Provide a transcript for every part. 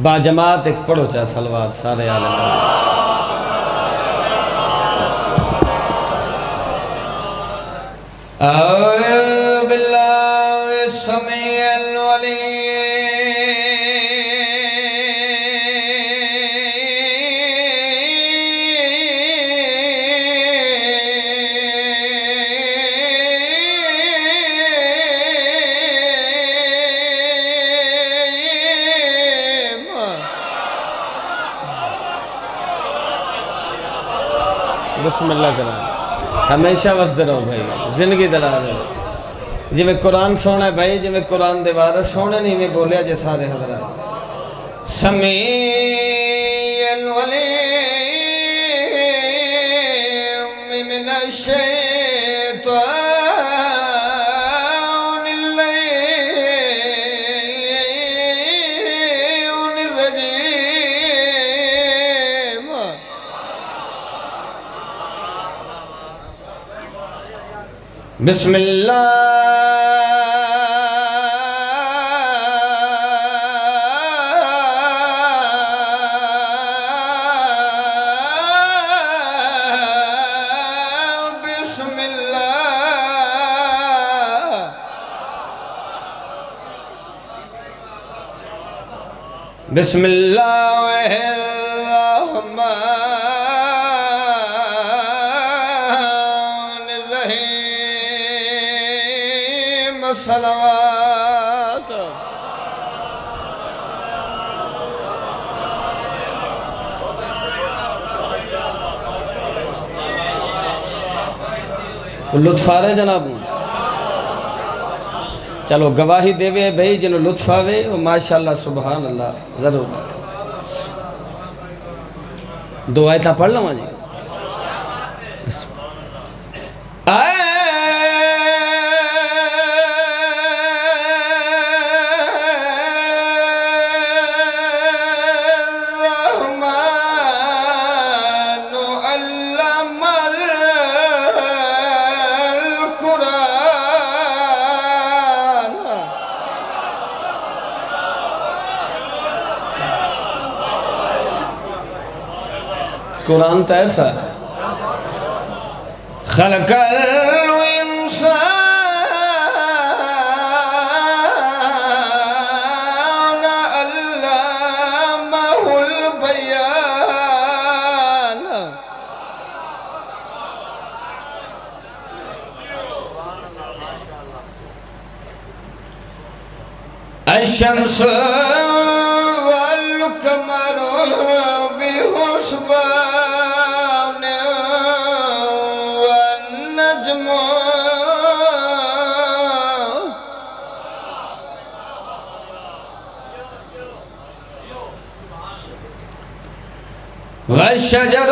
बाजमात एक पढ़ो चा सलवात सारे आलम अऊज़ु बिल्लाहि समीउल अलीम बिस्मिल्लाह करा हमेशा वसदे रहो भाई जिंदगी दराज है जिमें कुरान सोना है भाई जिमें कुरान दे वारिस सोने नहीं में बोलिया जे सारे हजरात समीउल अलीम मिनश शैतानिर रजीम बिस्मिल्लाहिर्रहमानिर्रहीम सलवात लुत्फ आ रहे जनाब चलो गवाही देवे भाई जिन्हों लुत्फ आवे वो माशाअल्लाह सुभान अल्लाह जरूर दो आयता पढ़ लवा जी कुरान तो ऐसा है खलकल इंसान अल्लामहुल बयान अशम्स वल कमर बिहुस्बान वन्नज्म वश्शजर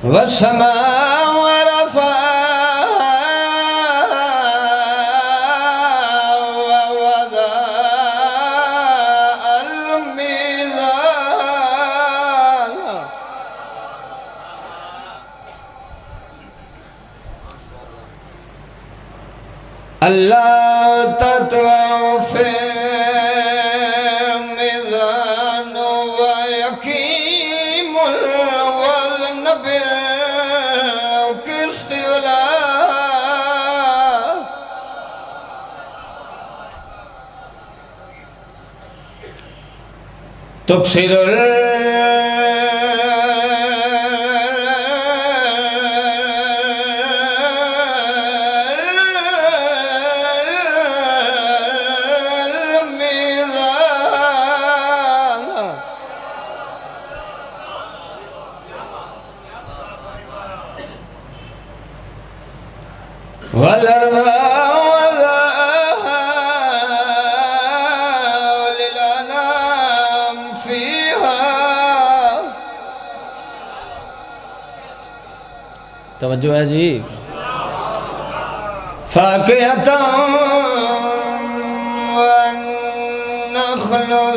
वस्समा वरफ़अहा ववज़अल मीज़ान अल्लाह तत्गौ फ़िल मीज़ान व यक़ीमुल वज़न बिल-क़िस्त वला तुक्सिरुल मीज़ान वल अर्ज़ वज़अहा तवज्जो है जी। फाकिहतन वन्नख्लु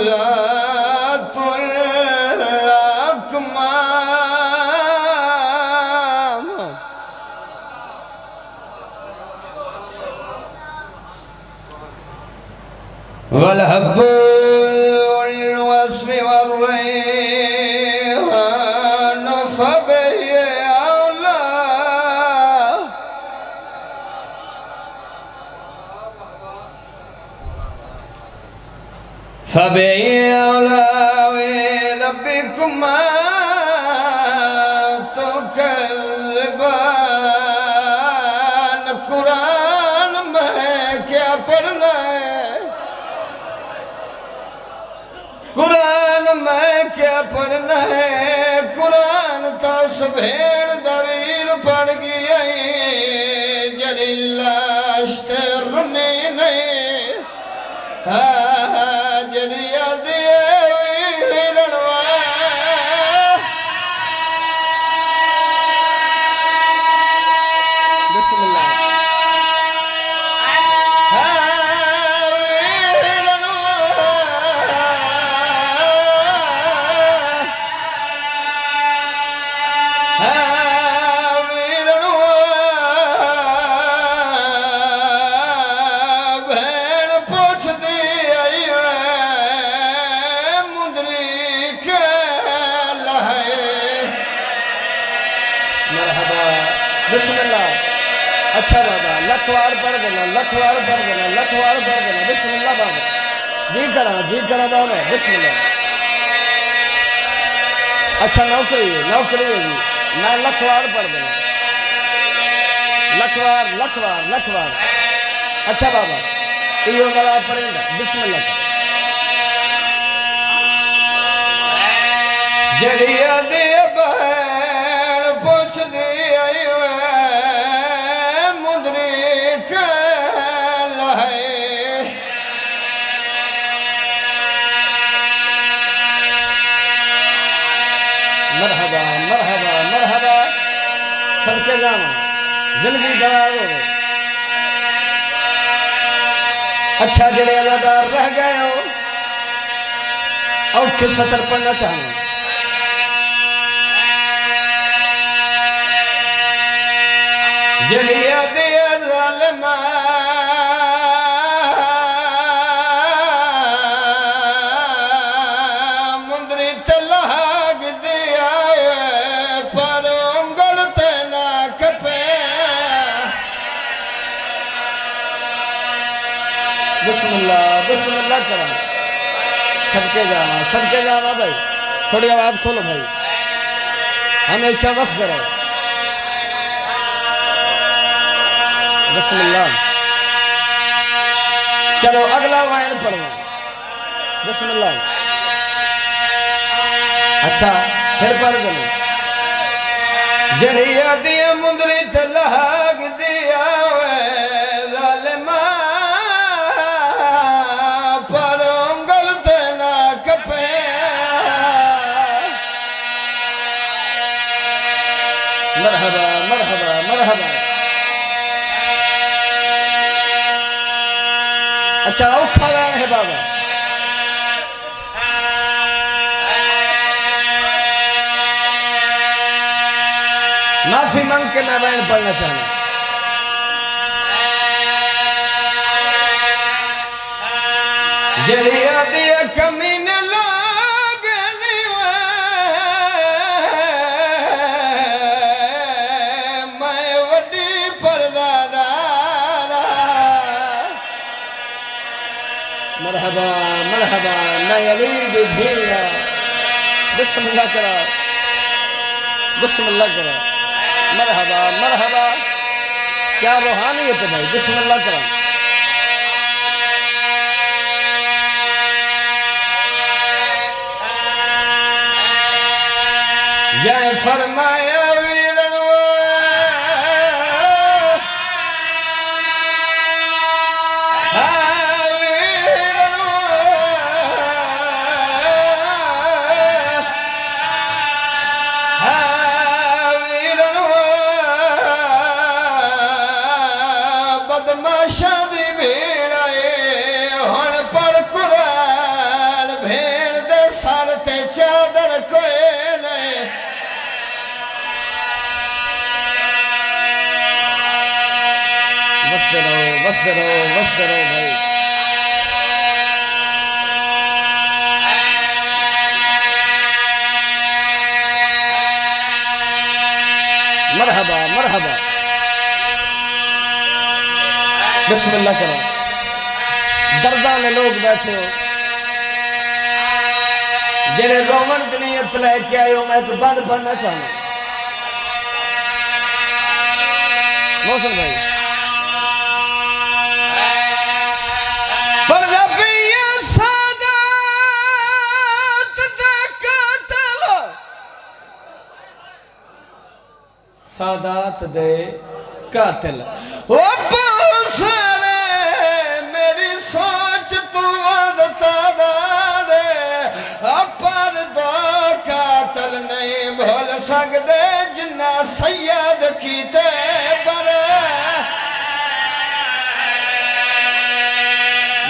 ज़ातुल अक्माम वल हब्बुल वस्फ़ि वर्रैहान फबिही औला फबिही औला रब्बिकुमा तुकज़्ज़िबान। कुरान में क्या पढ़ना है, कुरान में क्या पढ़ना है, कुरान तो सुबह दवीर पढ़ गई जड़ीला रुने नहीं जड़िया दिए रणवा बिस्मिल्लाह बिस्मिल्लाह। अच्छा बाबा लखवार पढ़ देना, लखवार पढ़ देना, लखवार पढ़ देना। बिस्मिल्लाह बाबा जी करा बाबा बिस्मिल्लाह। अच्छा नौकरी है जी ना, लखवार पढ़ देना, लखवार लखवार लखवार। अच्छा बाबा यो वाला पढ़ेगा बिस्मिल्लाह का। जड़िया दे बहन पूछ दी मरहबा मरहबा मरहबा सदके जाना जिंदगी दराज हो। अच्छा जड़े अदादार रह गए हो औखे सतर पढ़ना चाहना। जड़िया दिया ज़ालिमा बिस्मिल्लाह बिस्मिल्लाह करा। सदके जाना भाई, थोड़ी आवाज खोलो भाई, हमेशा वस्त रहो। बिस्मिल्लाह। चलो अगला वाइन पढ़ो बिस्मिल्लाह। अच्छा फिर पढ़ दो। जड़िया दिया मुंदरी तलाग दिया ज़ालिमा मरहबा मरहबा मरहबा। अच्छा औखा गाना है बाबा। माफी मांग के मैं बैन पढ़ना चाहूँ। जड़िया दिया कमीने मरहबा मरहबा न यलीद धीरा। बिस्मिल्लाह करा बिस्मिल्लाह करा। मरहबा मरहबा क्या रूहानियत है भाई। बिस्मिल्लाह करा। जय फरमाया वसते रहो भाई। मरहबा मरहबा। बिस्मिल्लाह करो। दर्दा ने लोग बैठे हो जेड़े रोवन की नीयत लैके आए हो। मैं एक बंद पढ़ना चाहूँ मौसम भाई। सादात दे कातिल ओ सारे मेरी सोच तू वदता दे पर दो कातिल नहीं भूल सकते जिन्ना सैयद कीते पर।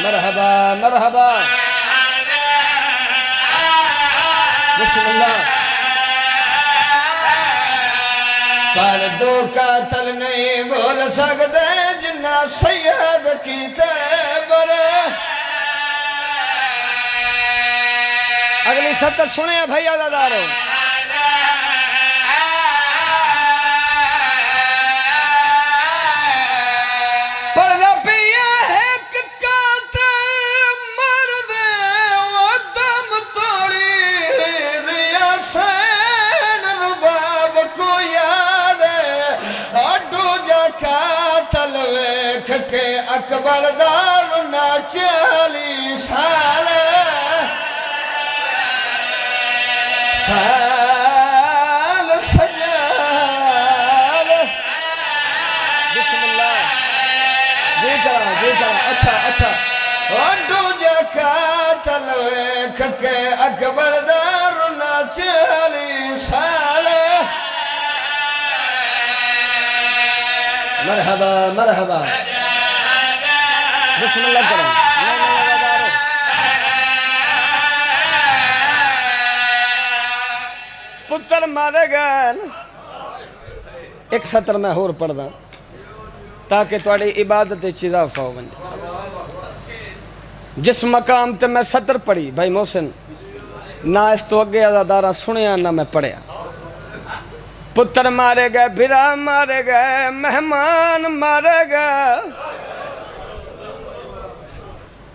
मरहबा मरहबा। बिस्मिल्लाह। पर दो कातल नहीं बोल सकते जिन्ना सैयद कीते बरे। अगली सत्तर सुने भाई अदादारो। अकबर दार ना 40 साल सजाल। बिस्मिल्लाह। जी करा अच्छा अच्छा। दूजा कातल वेख के अकबर दार ना 40 साल। मरहबा मरहबा। बिस्मिल्लाह करो। पुत्र मारे गए। एक सत्र मैं होर पढ़दा ताकि थोड़ी इबादत इजाफा हो बने। जिस मकाम ते मैं सत्र पढ़ी भाई मोहसिन ना इस तो अगे अदादारा सुनिया ना मैं पढ़िया। पुत्र मारे गए, बिरा मारे गए, मेहमान मारे गए।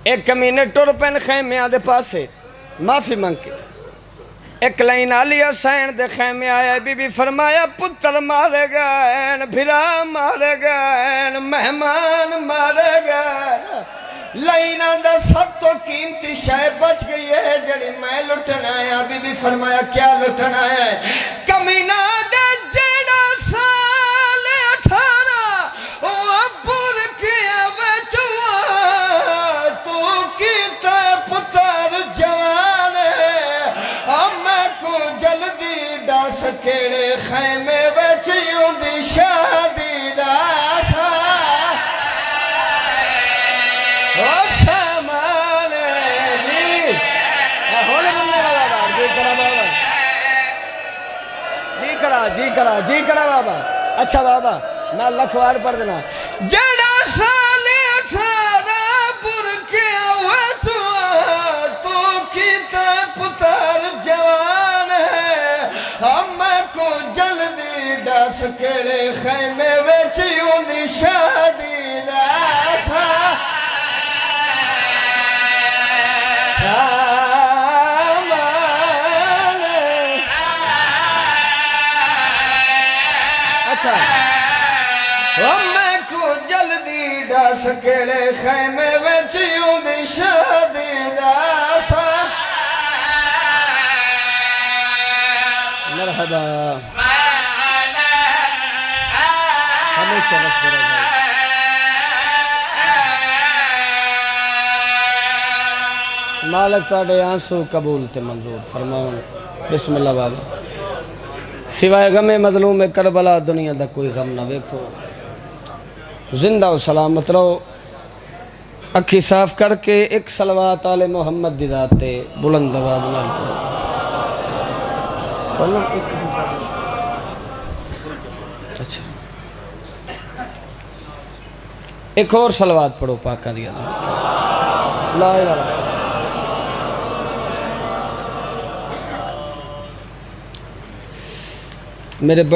एक कमीने टुर पैन खैमिया दे पासे माफी मंग के एक लाइन आली हुसैन दे खैमे आया। बीबी फरमाया पुत्र मारे गए, भिरा मारे गए, मेहमान मारे गए। लाइना दा सब तो कीमती शय बच गई है जड़ी मैं लुटना है। बीबी फरमाया क्या लुटना है? कमीना दे जेड़ा साल 18 ओ पुर के बचुआ तू कीता पुत्र जवान मैं को जल्दी दस केड़े खैमे बच दी शादी दास सामान जी जी करा बाबा। अच्छा बाबा मैं लखवार पढ़ देना। जड़ा साल 18 पुर के तो कीता पुत्र जवान है मैं को जल्दी दस केड़े खैमे विच दी शादी दास मैं को जल्दी दस केड़े खैमे विच दी शादी दास। मरहबा हमेशा मस्कुरा मालिक ताड़े आंसू कबूल ते मंजूर फरमाओ। बिस्मिल्लाह बाबा। सिवाय गमे मजलूम में करबला दुनिया दा कोई गम ना वेखो। जिंदा और सलामत रहो। अखी साफ करके एक सलवात आले मोहम्मद दी दाते बुलंद आवाज नाल पढ़ो। अच्छा एक और सलवात पढ़ो पाका दिया ला इलाहा इल्लल्लाह। मेरे